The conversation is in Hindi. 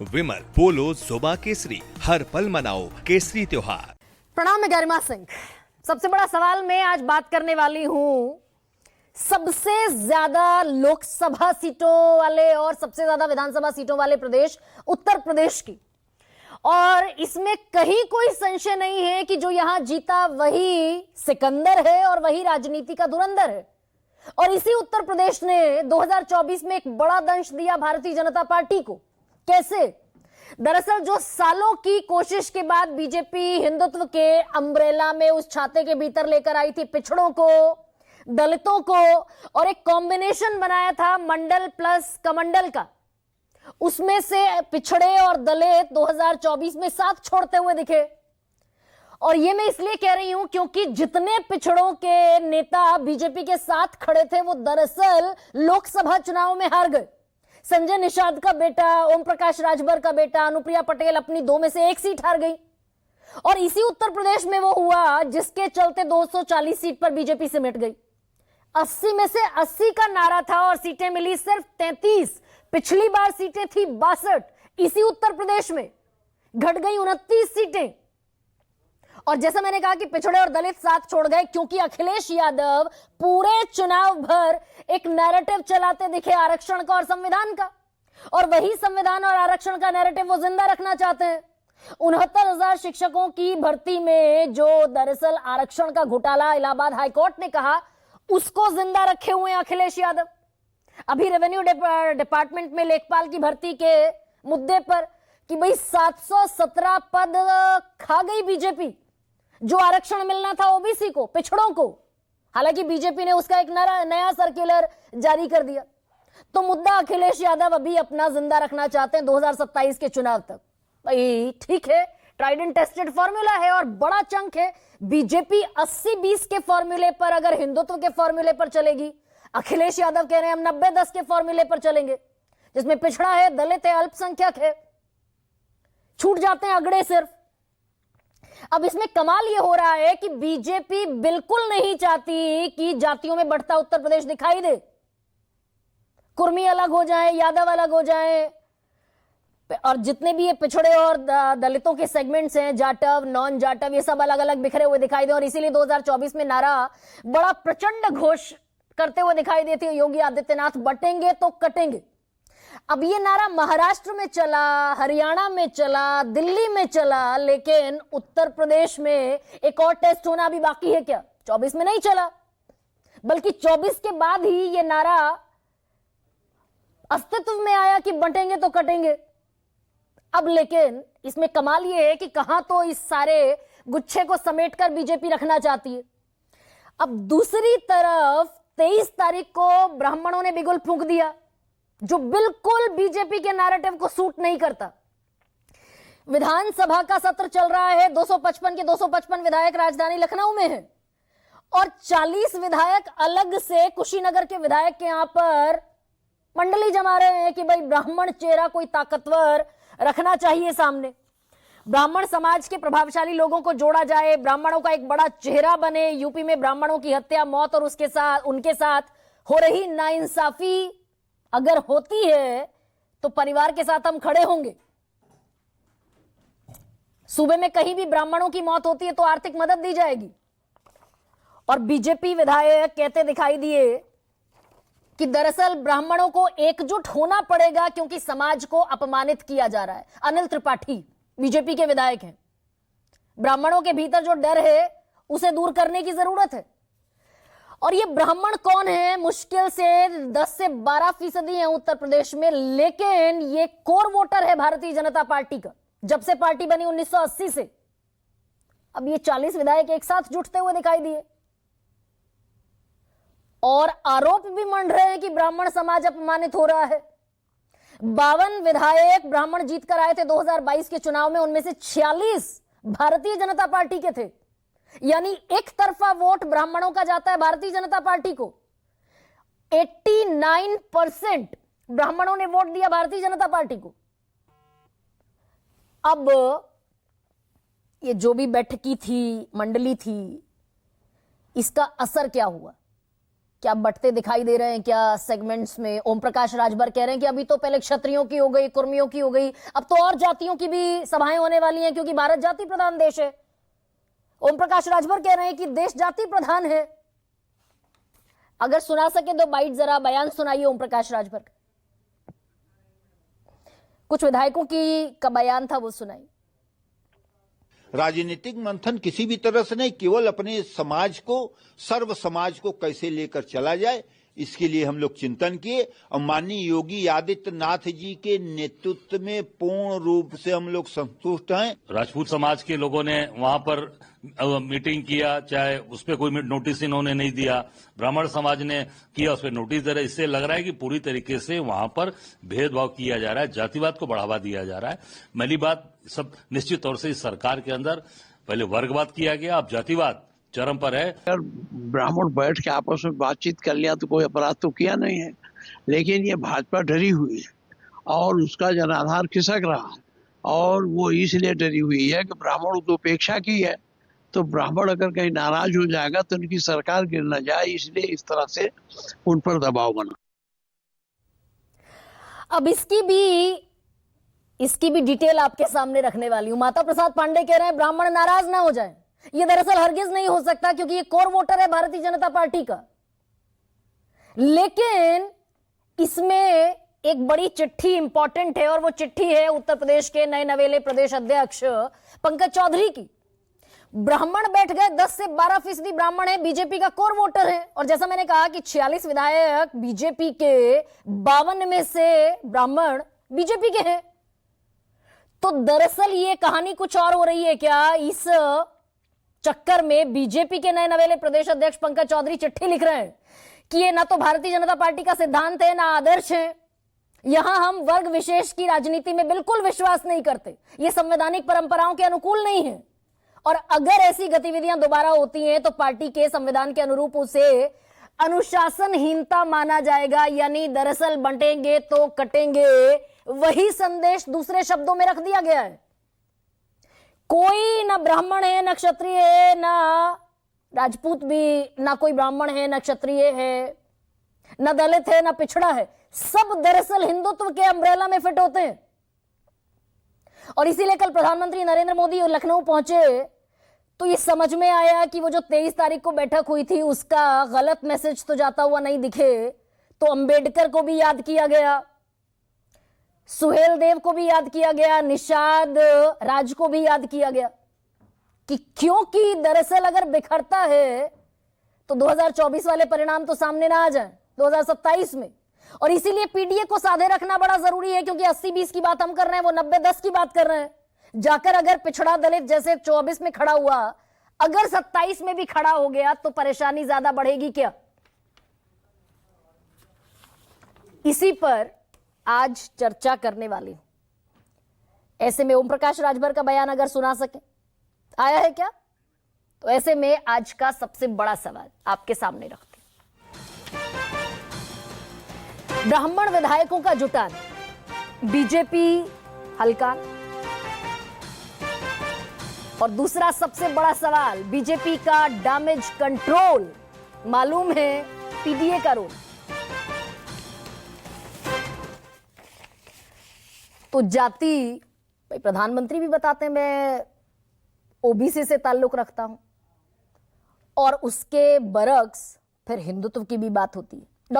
विमल पोलो जोबा केसरी, हर पल मनाओ केसरी त्योहार। प्रणाम, मैं गरिमा सिंह। सबसे बड़ा सवाल मैं आज बात करने वाली हूं सबसे ज्यादा लोकसभा सीटों वाले और सबसे ज्यादा विधानसभा सीटों वाले प्रदेश उत्तर प्रदेश की। और इसमें कहीं कोई संशय नहीं है कि जो यहां जीता वही सिकंदर है और वही राजनीति का धुरंधर है। और इसी उत्तर प्रदेश ने 2024 में एक बड़ा दंश दिया भारतीय जनता पार्टी को। कैसे? दरअसल जो सालों की कोशिश के बाद बीजेपी हिंदुत्व के अम्ब्रेला में उस छाते के भीतर लेकर आई थी पिछड़ों को, दलितों को, और एक कॉम्बिनेशन बनाया था मंडल प्लस कमंडल का, उसमें से पिछड़े और दलित 2024 में साथ छोड़ते हुए दिखे। और ये मैं इसलिए कह रही हूं क्योंकि जितने पिछड़ों के नेता बीजेपी के साथ खड़े थे वो दरअसल लोकसभा चुनाव में हार गए। संजय निषाद का बेटा, ओम प्रकाश राजभर का बेटा, अनुप्रिया पटेल अपनी 2 में से 1 सीट हार गई। और इसी उत्तर प्रदेश में वो हुआ जिसके चलते 240 सीट पर बीजेपी सिमट गई। 80 में से 80 का नारा था और सीटें मिली सिर्फ 33। पिछली बार सीटें थी 62। इसी उत्तर प्रदेश में घट गई 29 सीटें। और जैसा मैंने कहा कि पिछड़े और दलित साथ छोड़ गए क्योंकि अखिलेश यादव पूरे चुनाव भर एक नैरेटिव चलाते दिखे आरक्षण का और संविधान का। और वही संविधान और आरक्षण का नैरेटिव वो जिंदा रखना चाहते हैं। 69,000 शिक्षकों की भर्ती में जो दरअसल आरक्षण का घोटाला इलाहाबाद हाईकोर्ट ने कहा, उसको जिंदा रखे हुए अखिलेश यादव। अभी रेवेन्यू डिपार्टमेंट में लेखपाल की भर्ती के मुद्दे पर कि भाई 717 पद खा गई बीजेपी, जो आरक्षण मिलना था ओबीसी को, पिछड़ों को। हालांकि बीजेपी ने उसका एक नया सर्कुलर जारी कर दिया। तो मुद्दा अखिलेश यादव अभी अपना जिंदा रखना चाहते हैं 2027 के चुनाव तक। भाई ठीक है, ट्राइड एंड टेस्टेड फॉर्मूला है और बड़ा चंक है। बीजेपी 80-20 के फॉर्मूले पर, अगर हिंदुत्व के फॉर्मूले पर चलेगी, अखिलेश यादव कह रहे हैं हम 90-10 के फॉर्मूले पर चलेंगे, जिसमें पिछड़ा है, दलित है, अल्पसंख्यक है, छूट जाते हैं अगड़े सिर्फ। अब इसमें कमाल यह हो रहा है कि बीजेपी बिल्कुल नहीं चाहती कि जातियों में बढ़ता उत्तर प्रदेश दिखाई दे। कुर्मी अलग हो जाए, यादव अलग हो जाए, और जितने भी ये पिछड़े और दलितों के सेगमेंट्स हैं, जाटव, नॉन जाटव, ये सब अलग अलग बिखरे हुए दिखाई दे। और इसीलिए 2024 में नारा बड़ा प्रचंड घोष करते हुए दिखाई देते हैं योगी आदित्यनाथ, बटेंगे तो कटेंगे। अब ये नारा महाराष्ट्र में चला, हरियाणा में चला, दिल्ली में चला, लेकिन उत्तर प्रदेश में एक और टेस्ट होना अभी बाकी है। क्या 24 में नहीं चला, बल्कि 24 के बाद ही ये नारा अस्तित्व में आया कि बटेंगे तो कटेंगे। अब लेकिन इसमें कमाल ये है कि कहां तो इस सारे गुच्छे को समेटकर बीजेपी रखना चाहती है। अब दूसरी तरफ 23 तारीख को ब्राह्मणों ने बिगुल फूंक दिया, जो बिल्कुल बीजेपी के नैरेटिव को सूट नहीं करता। विधानसभा का सत्र चल रहा है, 255 के 255 विधायक राजधानी लखनऊ में हैं और 40 विधायक अलग से कुशीनगर के विधायक के यहां पर मंडली जमा रहे हैं कि भाई ब्राह्मण चेहरा कोई ताकतवर रखना चाहिए सामने, ब्राह्मण समाज के प्रभावशाली लोगों को जोड़ा जाए, ब्राह्मणों का एक बड़ा चेहरा बने। यूपी में ब्राह्मणों की हत्या, मौत और उनके साथ हो रही नाइंसाफी अगर होती है तो परिवार के साथ हम खड़े होंगे। सूबे में कहीं भी ब्राह्मणों की मौत होती है तो आर्थिक मदद दी जाएगी। और बीजेपी विधायक कहते दिखाई दिए कि दरअसल ब्राह्मणों को एकजुट होना पड़ेगा क्योंकि समाज को अपमानित किया जा रहा है। अनिल त्रिपाठी बीजेपी के विधायक हैं। ब्राह्मणों के भीतर जो डर है उसे दूर करने की जरूरत है। और ये ब्राह्मण कौन है? मुश्किल से 10 से 12% है उत्तर प्रदेश में, लेकिन ये कोर वोटर है भारतीय जनता पार्टी का, जब से पार्टी बनी 1980 से। अब ये 40 विधायक एक साथ जुटते हुए दिखाई दिए और आरोप भी मंड रहे हैं कि ब्राह्मण समाज अपमानित हो रहा है। 52 विधायक ब्राह्मण जीतकर आए थे 2022 के चुनाव में, उनमें से 46 भारतीय जनता पार्टी के थे। यानी एक तरफा वोट ब्राह्मणों का जाता है भारतीय जनता पार्टी को। 89% ब्राह्मणों ने वोट दिया भारतीय जनता पार्टी को। अब ये जो भी बैठकी थी, मंडली थी, इसका असर क्या हुआ? क्या बंटते दिखाई दे रहे हैं क्या सेगमेंट्स में? ओम प्रकाश राजभर कह रहे हैं कि अभी तो पहले क्षत्रियों की हो गई, कुर्मियों की हो गई, अब तो और जातियों की भी सभाएं होने वाली हैं क्योंकि भारत जाति प्रधान देश है। ओम प्रकाश राजभर कह रहे हैं कि देश जाति प्रधान है। अगर सुना सके तो बाइट जरा बयान सुनाइए ओम प्रकाश राजभर का। कुछ विधायकों का बयान था, वो सुनाई। राजनीतिक मंथन किसी भी तरह से नहीं, केवल अपने समाज को, सर्व समाज को कैसे लेकर चला जाए, इसके लिए हम लोग चिंतन किए और माननीय योगी आदित्यनाथ जी के नेतृत्व में पूर्ण रूप से हम लोग संतुष्ट हैं। राजपूत समाज के लोगों ने वहां पर मीटिंग किया, चाहे उस पर कोई नोटिस इन्होंने नहीं दिया, ब्राह्मण समाज ने किया, उस पर नोटिस दे रहा है। इससे लग रहा है कि पूरी तरीके से वहां पर भेदभाव किया जा रहा है, जातिवाद को बढ़ावा दिया जा रहा है। पहली बात, सब निश्चित तौर से इस सरकार के अंदर पहले वर्गवाद किया गया, अब जातिवाद चरम पर है। अगर ब्राह्मण बैठ के आपस में बातचीत कर लिया तो कोई अपराध तो किया नहीं है, लेकिन ये भाजपा डरी हुई है और उसका जनाधार खिसक रहा है, और वो इसलिए डरी हुई है कि ब्राह्मणों की उपेक्षा की है, तो ब्राह्मण अगर कहीं नाराज हो जाएगा तो उनकी सरकार गिर न जाए, इसलिए इस तरह से उन पर दबाव बना। अब इसकी भी डिटेल आपके सामने रखने वाली हूं। माता प्रसाद पांडे कह रहे हैं ब्राह्मण नाराज ना हो जाए। ये दरअसल हरगिज नहीं हो सकता क्योंकि ये कोर वोटर है भारतीय जनता पार्टी का। लेकिन इसमें एक बड़ी चिट्ठी इंपॉर्टेंट है और वो चिट्ठी है उत्तर प्रदेश के नए नवेले प्रदेश अध्यक्ष पंकज चौधरी की। ब्राह्मण बैठ गए, 10 से 12% ब्राह्मण है, बीजेपी का कोर वोटर है। और जैसा मैंने कहा कि 46 विधायक बीजेपी के, 52 में से ब्राह्मण बीजेपी के हैं। तो दरअसल ये कहानी कुछ और हो रही है क्या? इस चक्कर में बीजेपी के नए नवेले प्रदेश अध्यक्ष पंकज चौधरी चिट्ठी लिख रहे हैं कि ये ना तो भारतीय जनता पार्टी का सिद्धांत है, ना आदर्श है। यहां हम वर्ग विशेष की राजनीति में बिल्कुल विश्वास नहीं करते, ये संवैधानिक परंपराओं के अनुकूल नहीं है। और अगर ऐसी गतिविधियां दोबारा होती हैं तो पार्टी के संविधान के अनुरूप उसे अनुशासनहीनता माना जाएगा। यानी दरअसल बंटेंगे तो कटेंगे, वही संदेश दूसरे शब्दों में रख दिया गया है। कोई ना ब्राह्मण है, ना क्षत्रिय है, ना राजपूत भी, ना कोई ब्राह्मण है, ना क्षत्रिय है, ना दलित है, ना पिछड़ा है। सब दरअसल हिंदुत्व के अम्ब्रेला में फिट होते हैं। और इसीलिए कल प्रधानमंत्री नरेंद्र मोदी लखनऊ पहुंचे तो ये समझ में आया कि वो जो 23 तारीख को बैठक हुई थी उसका गलत मैसेज तो जाता हुआ नहीं दिखे, तो अंबेडकर को भी याद किया गया, सुहेल देव को भी याद किया गया, निषाद राज को भी याद किया गया कि क्योंकि दरअसल अगर बिखरता है तो 2024 वाले परिणाम तो सामने ना आ जाए 2027 में। और इसीलिए पीडीए को साधे रखना बड़ा जरूरी है क्योंकि 80-20 की बात हम कर रहे हैं, वो 90-10 की बात कर रहे हैं। जाकर अगर पिछड़ा दलित जैसे 24 में खड़ा हुआ, अगर 27 में भी खड़ा हो गया तो परेशानी ज्यादा बढ़ेगी क्या? इसी पर आज चर्चा करने वाली हूं। ऐसे में ओम प्रकाश राजभर का बयान अगर सुना सके, आया है क्या? तो ऐसे में आज का सबसे बड़ा सवाल आपके सामने रखते हैं। ब्राह्मण विधायकों का जुटान, बीजेपी हल्का। और दूसरा सबसे बड़ा सवाल, बीजेपी का डैमेज कंट्रोल। मालूम है पीडीए का रोल। तो जाति, भाई प्रधानमंत्री भी बताते हैं मैं ओबीसी से ताल्लुक रखता हूं, और उसके बरक्स फिर हिंदुत्व की भी बात होती है।